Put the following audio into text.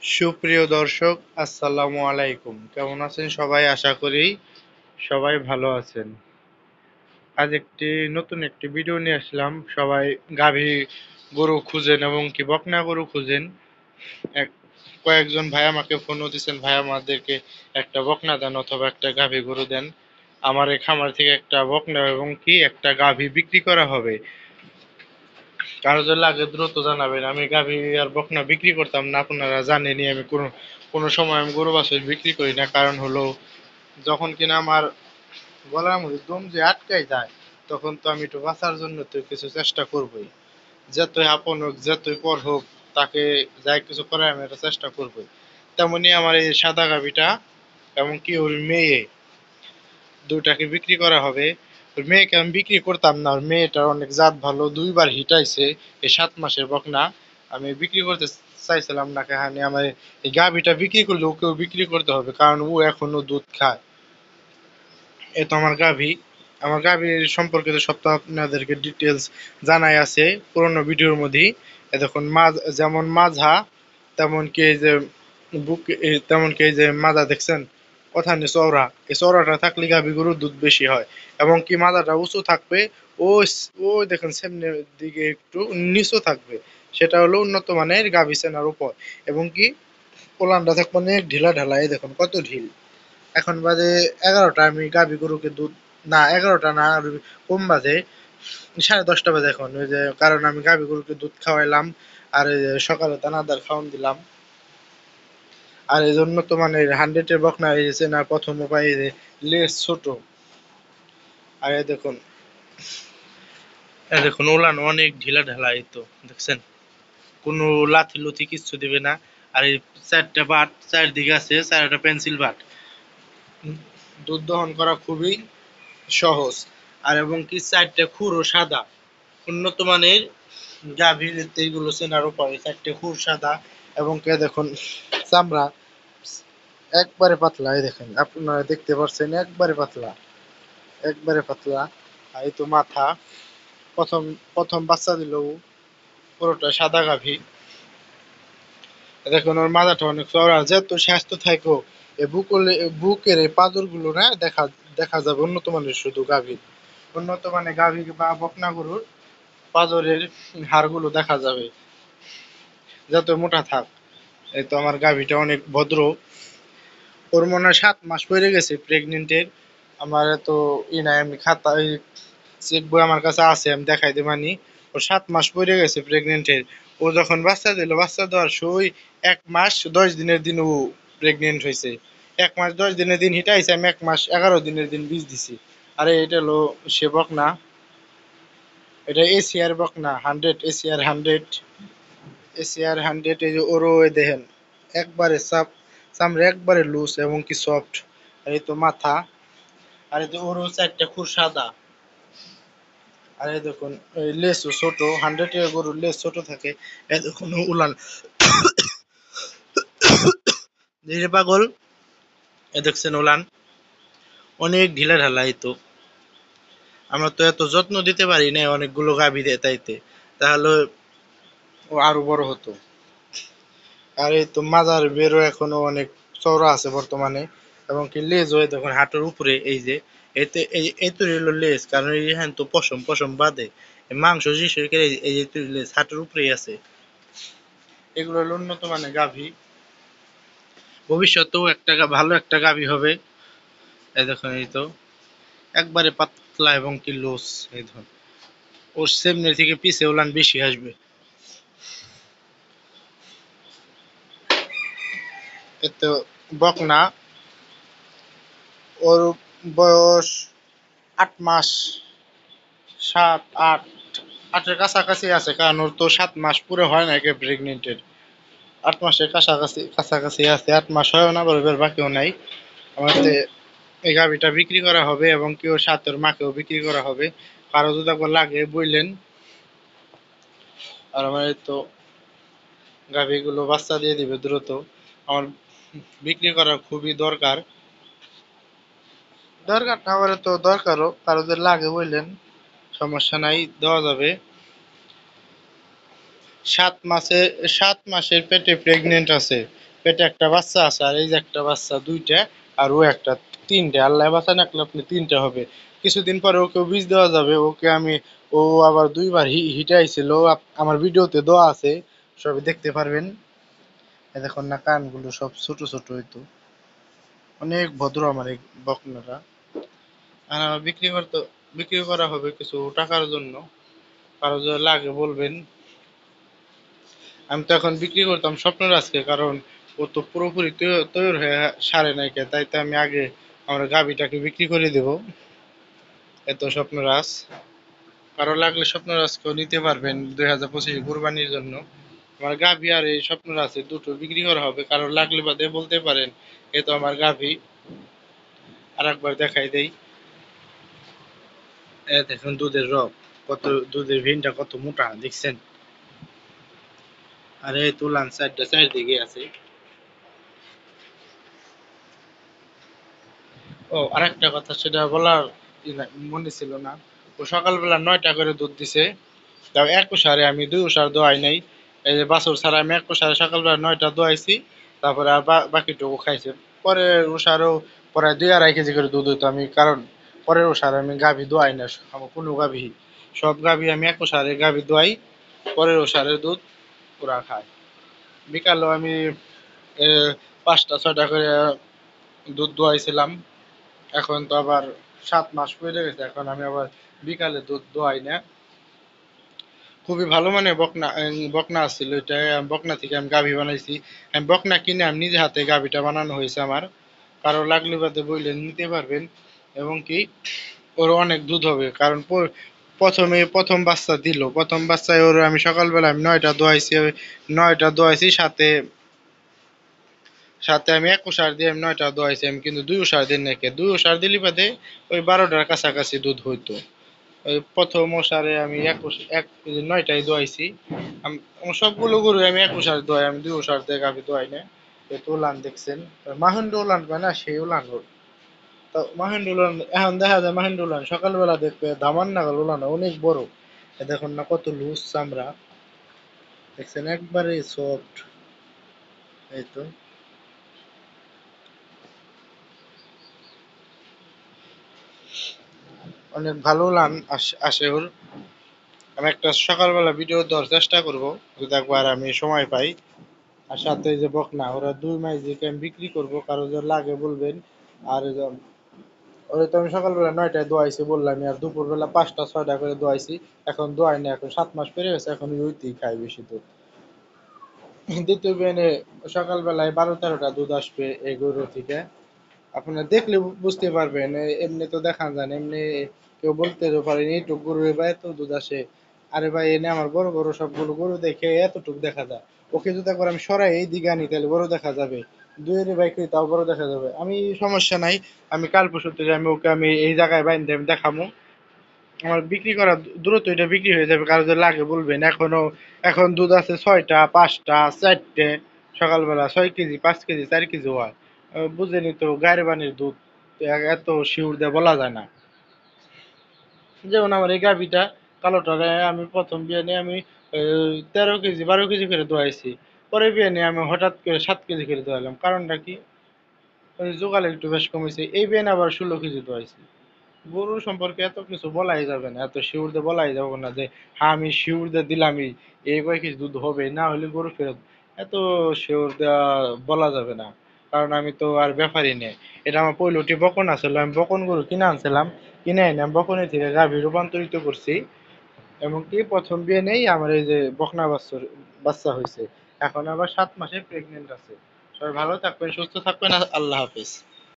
সুপ্রিয় দর্শক, আসসালামু আলাইকুম। কেমন আছেন সবাই? আশা করি সবাই ভালো আছেন। আজ নতুন একটি ভিডিও নিয়ে আসলাম। সবাই গাভী গরু খুঁজেন এবং কি বকনা গরু খুঁজেন। এক কয়েকজন ভাই আমাকে ফোনও দিচ্ছেন, ভাই আমাদেরকে একটা বকনা দেন অথবা একটা গাভী গরু দেন। আমার এই খামার থেকে একটা বকনা এবং কি একটা গাভী বিক্রি করা হবে। কারো যদি লাগে দ্রুত জানাবেন। আমি গাভী আর বকনা বিক্রি করতাম না, আপনারা জানেনই আমি কোনো কোনো সময় আমি গরু বাছুর বিক্রি করি না। কারণ হলো যখন কিনা আমার গলার মধ্যে দম যে আটকাই যায়, তখন তো আমি একটু বাঁচার জন্য তো কিছু চেষ্টা করবই। যতই আপন হোক যতই পর হোক, তাকে যাই কিছু করার আমি একটা চেষ্টা করবই। তেমনি আমার এই সাদা গাভীটা এমনকি ওর মেয়ে দুটাকে বিক্রি করা হবে। ওর মেয়েকে আমি বিক্রি করতাম না, ওর মেয়েটার অনেক জাত ভালো, দুইবার হিটাইছে। এই 7 মাসের বকনা আমি বিক্রি করতে চাইছিলাম না। কারণ আমার এই গাভীটা বিক্রি করলে ওকেও বিক্রি করতে হবে, কারণ ও এখনো দুধ খায়। এ তো আমার গাভী। আমার গাভীর সম্পর্কে তো সব তো আপনাদেরকে ডিটেলস জানাই আছে পুরোনো ভিডিওর মধ্যেই। এ দেখুন মাঝ যেমন মাঝা, তেমন কি এই যে বুক, তেমন কি এই যে মাজা দেখছেন কথানি চওড়া, এই চওড়াটা থাকলে গাভী গরুর দুধ বেশি হয়। এবং কি মাজাটা উঁচু থাকবে, ওই ওই দেখেন সামনের দিকে একটু নিচু থাকবে। সেটা হলো উন্নত মানের গাভী সেনার উপর। এবং কি পোলানটা থাকবে অনেক ঢিলা ঢালা, এই দেখুন কত ঢিল। এখন বাজে 11টা, আমি গাভী গরুকে দুধ, না 11টা না, আর কম বাজে, 10:30 বাজে এখন। ওই যে কারণ আমি গাভী গরুকে দুধ খাওয়াইলাম, আর এই যে সকালে দানাদার খাওয়ান দিলাম। আর এই জন্য তো মানে 100-এর বকনা হয়েছে না প্রথম উপায়, এই যে লেজ ছোট। আর এই দেখুন ওলান অনেক ঢিলা ঢালা, এই তো দেখছেন কোনো লাথি লুথি কিচ্ছু দিবে না। আর এই চারটা বাট চারদিকে আছে, চারটা পেন্সিল বাট। দুধ দহন করা খুবই সহজ। আর এবং কি চারটে খুরও সাদা, উন্নত মানের গাভীর এইগুলো চেনার উপায়। চারটে খুর সাদা এবং কে দেখুন চামড়া একবারে পাতলা, এই দেখেন আপনারা দেখতে পাচ্ছেন একবারে পাতলা, একবারে পাতলা। আর এই তো মাথা, প্রথম প্রথম বাচ্চা দিল ও, পুরোটা সাদা গাভী। দেখুন ওর মাথাটা অনেক চওড়া, যেহেতু স্বাস্থ্য থাকো এই বুকের এই পাঁজর গুলো না দেখা দেখা যাবে উন্নত মানের শুধু গাভীর। উন্নত মানের গাভী বা বকনা গরুর পাঁজরের হাড়গুলো দেখা যাবে, যত মোটা থাক। এই তো আমার গাভীটা অনেক ভদ্র। ওর মনে হয় 7 মাস পরে গেছে প্রেগনেন্টের। আমার তো নাই, আমি খাতা চেক বই আমার কাছে আছে, আমি দেখাই দিবানি। ওর 7 মাস পরে গেছে প্রেগনেন্টের। ও যখন বাচ্চা দিল, বাচ্চা দেওয়ার সই 1 মাস 10 দিনের দিন ও প্রেগনেন্ট হয়েছে। 1 মাস 10 দিনের দিন হিটাইছে, আমি 1 মাস 11 দিনের দিন বীজ দিছি। আরে এটা হলো সে বকনা, এটা এশিয়ার বকনা 100, এশিয়ার 100। এই যে ওরও দেখেন একবারে চামড়া একবারে লুজ এবং কি সফট। আর এই তো মাথা, আর এই যে ওরও চারটা খুর সাদা। আর এই দেখুন এই লেজও ছোট, 100-এর গরুর লেজ ছোট থাকে। এই দেখুন উলান, এই যে পাগল, এ দেখছেন উলান অনেক ঢিলা ঢালা। এই তো আমরা তো এত যত্ন দিতে পারি না অনেকগুলো গাভী দেয় তাইতে, তাহলে ও আরো বড় হতো। আর এই তো মাজার বেরো এখনো অনেক চওড়া আছে বর্তমানে। এবং কি লেজ হয়ে দেখুন হাঁটুর উপরে, এই যে এতে এই তো হলো লেজ, কারণ এই হ্যাঁ তো পশম পশম বাদে মাংস শিশু এই যে লেজ হাঁটুর উপরেই আছে। এগুলো হলো উন্নত মানের গাভী, ভবিষ্যতেও একটা ভালো একটা গাভী হবে। এই দেখুন এই তো একবারে পাতলা এবং কি লোস। এই ধর ওর সামনে থেকে পিছে ওলান বেশি আসবে। এতে বকনা, ওর বয়স 8 মাস, 7 8 8-এর কাছাকাছি আছে, কারণ ওর তো 7 মাস পুরো হয় না একে প্রেগনেন্টের। 8 মাসের কাছাকাছি কাছাকাছি আছে, 8 মাস হয়ও না, বলবে বাকিও নাই। আমাদের এই গাভিটা বিক্রি করা হবে এবং কি ওর সাথে ওর মাকেও বিক্রি করা হবে। কারো যদি একবার লাগে বললেন। আর আমার এই তো গাভিগুলো বাচ্চা দিয়ে দিবে দ্রুত, আমার বিক্রি করা খুবই দরকার। দরকার না হলে তো দরকারও, কারো যদি লাগে বললেন, সমস্যা নাই, দেওয়া যাবে। 7 মাসে 7 মাসের পেটে প্রেগনেন্ট আছে, পেটে একটা বাচ্চা আছে, আর এই যে একটা বাচ্চা দুইটা, আর ও একটা তিনটে। আল্লাহ বাঁচান, একলা আপনি তিনটে হবে। কিছুদিন পরে ওকে বীজ দেওয়া যাবে। ওকে আমি, ও আবার দুইবার হিটে আইছিল, আমার ভিডিওতে দেওয়া আছে, সবই দেখতে পারবেন। এই দেখুন না, কানগুলো সব ছোট ছোট হইতো। অনেক ভদ্র আমার এই বকনাটা। আর আমার বিক্রি করা হবে কিছু টাকার জন্য। কারো যদি লাগে বলবেন। আমি তো এখন বিক্রি করতাম স্বপ্নরাজকে, কারণ ও তো পুরোপুরি তৈরি হয়ে সারে নাই কে, তাই তো আমি আগে আমার গাভীটাকে বিক্রি করে দেব। এত স্বপ্নরাজ, কারো লাগলে স্বপ্নরাজকেও নিতে পারবেন 2025 কুরবানির জন্য। আমার গাভী আর এই স্বপ্নরাজ দুটো বিক্রি করা হবে, কারো লাগলে বাদে বলতে পারেন। এ তো আমার গাভী। আর একবার দেখাই দেই। দেখুন দুধের রব, কত দুধের ভিনটা কত মোটা দেখছেন। আর এই তুলান সাইডটা চারিদিকে আছে। ও আরেকটা কথা, সেটা বলার মনে ছিল না। ও সকালবেলা 9টা করে দুধ দিছে। তাও এক ওষারে আমি 2 ওষার দোয়াই নাই। এই যে বাছুর ছাড়া আমি এক ওষারে সকালবেলা 9টা দোয়াইছি। তারপরে আর বাকিটুকু খাইছে। পরের ওষারেও প্রায় 2.5 কেজি করে দুধ হইতো। আমি কারণ পরের ওষারে আমি গাভী দোয়াই না, আমার কোনো গাভী, সব গাভী আমি এক ওষারে গাভী দোয়াই। পরের ওষারের দুধ ওরা খায়। বিকালেও আমি 5টা 6টা করে দুধ দোয়াইছিলাম। এখন তো আবার 7 মাস পেরে গেছে, এখন আমি আবার বিকালে দুধ দোয়াই না। খুবই ভালো মানে বকনা, বকনা আসছিল এটা। বকনা থেকে আমি গাভী বানাইছি। আমি বকনা কিনে আমি নিজে হাতে গাভীটা বানানো হয়েছে আমার। কারো লাগলে বাদে বইলে নিতে পারবেন। এবং কি, ওর অনেক দুধ হবে, কারণ প্রথম বাচ্চা দিল, প্রথম বাচ্চায় ওর আমি সকালবেলা আমি 9টা দোয়াইছি। 9টা দোয়াইছি, সাথে সাথে আমি 21 দিয়ে আমি 9টা দোয়াইছি। আমি কিন্তু 2 দিন নাকি 2 দিলি বাদে ওই 12টার কাছাকাছি দুধ হইতো। ওই প্রথম ওষারে আমি 9টাই দোয়াইছি। সবগুলো গরু আমি 21 দোয়াই, আমি 2 দিয়ে গাভী দোয়াই না। তো উলান দেখছেন, মাহিন্দ্র উলান কয় না, সেই উলান ওর। তো মাহিন্দ্র উলান এখন দেখা যায়, মাহিন্দ্র উলান সকালবেলা দেখবে ধামান নাগাল উলান অনেক বড়। এ দেখুন না কত লুজ চামড়া, দেখছেন একবারে সফট। এই তো অনেক ভালো উলান আসে ওর। আমি একটা সকালবেলা ভিডিও দেওয়ার চেষ্টা করব, যদি একবার আমি সময় পাই। আর সাথে এই যে বকনা, ওরা 2 মাস আমি বিক্রি করব, কারো যদি লাগে বলবেন। আর এই যে ওরা তো আমি সকালবেলা 9টায় দোয়াইছি বললাম, আর দুপুরবেলা 5টা 6টা করে দোয়াইছি। এখন দোয়াই না, এখন 7 মাস পেরে গেছে, এখন ওইতেই খাই বেশি দুধ। দ্বিতীয় বিয়ানে সকালবেলায় 12-13টা দুধ আসবে এই গরু থেকে। আপনারা দেখলে বুঝতে পারবেন। এমনি তো দেখা যায় না, এমনি কেউ বলতে পারেন এইটুক গরু ভাই এত দুধ আসে। আরে ভাই, এনে আমার বড় বড় সবগুলো গরু দেখে এতটুক দেখা যায়। ওকে যদি একবার আমি সরাই এই দিকে আনি, তাহলে বড় দেখা যাবে। দুয়ের বাইক তাও বড় দেখা যাবে। আমি সমস্যা নাই, আমি কাল পরশু থেকে আমি ওকে আমি এই জায়গায় বাইন্ধে আমি দেখামু। আমার বিক্রি করা দ্রুত এটা বিক্রি হয়ে যাবে, কারো যদি লাগে বলবেন। এখন দুধ আছে 6টা 5টা 4টে। সকালবেলা 6 কেজি 5 কেজি 4 কেজি হয়। বুঝেনি তো, গায়ের বানির দুধ তো এত শিউর দিয়ে বলা যায় না। যেমন আমার এই গাভিটা কালোটারে আমি প্রথম বিয়ানে আমি 13 কেজি 12 কেজি করে দোয়াইছি। পরে বিয়ানে আমি হঠাৎ করে 7 কেজি করে দোয়াইলাম, কারণটা কি? ওই জোগাল একটু বেশ কমেছে। এই বিয়ানে আবার 16 কেজি দোয়াইছি। গরু সম্পর্কে এত কিছু বলাই যাবে না, এত শিউর দিয়ে বলাই যাবে না যে হ্যাঁ আমি শিউর দিয়ে দিলামই এই কয় কেজি দুধ হবে, না হলে গরু ফেরত। এত শিউর দেওয়া বলা যাবে না, কারণ আমি তো আর ব্যাপারই নেই। এটা আমার পৈলটি বকন আসলে, আমি বকন গরু কিনে আনছিলাম। কিনে এনে আমি বকনের থেকে গাভী রূপান্তরিত করছি। এমনকি প্রথম বিয়ে নেই আমার এই যে বকনা বাচ্চার বাচ্চা হয়েছে। এখন আবার 7 মাসে প্রেগনেন্ট আছে। সবাই ভালো থাকবেন, সুস্থ থাকবেন। আল্লাহ হাফেজ।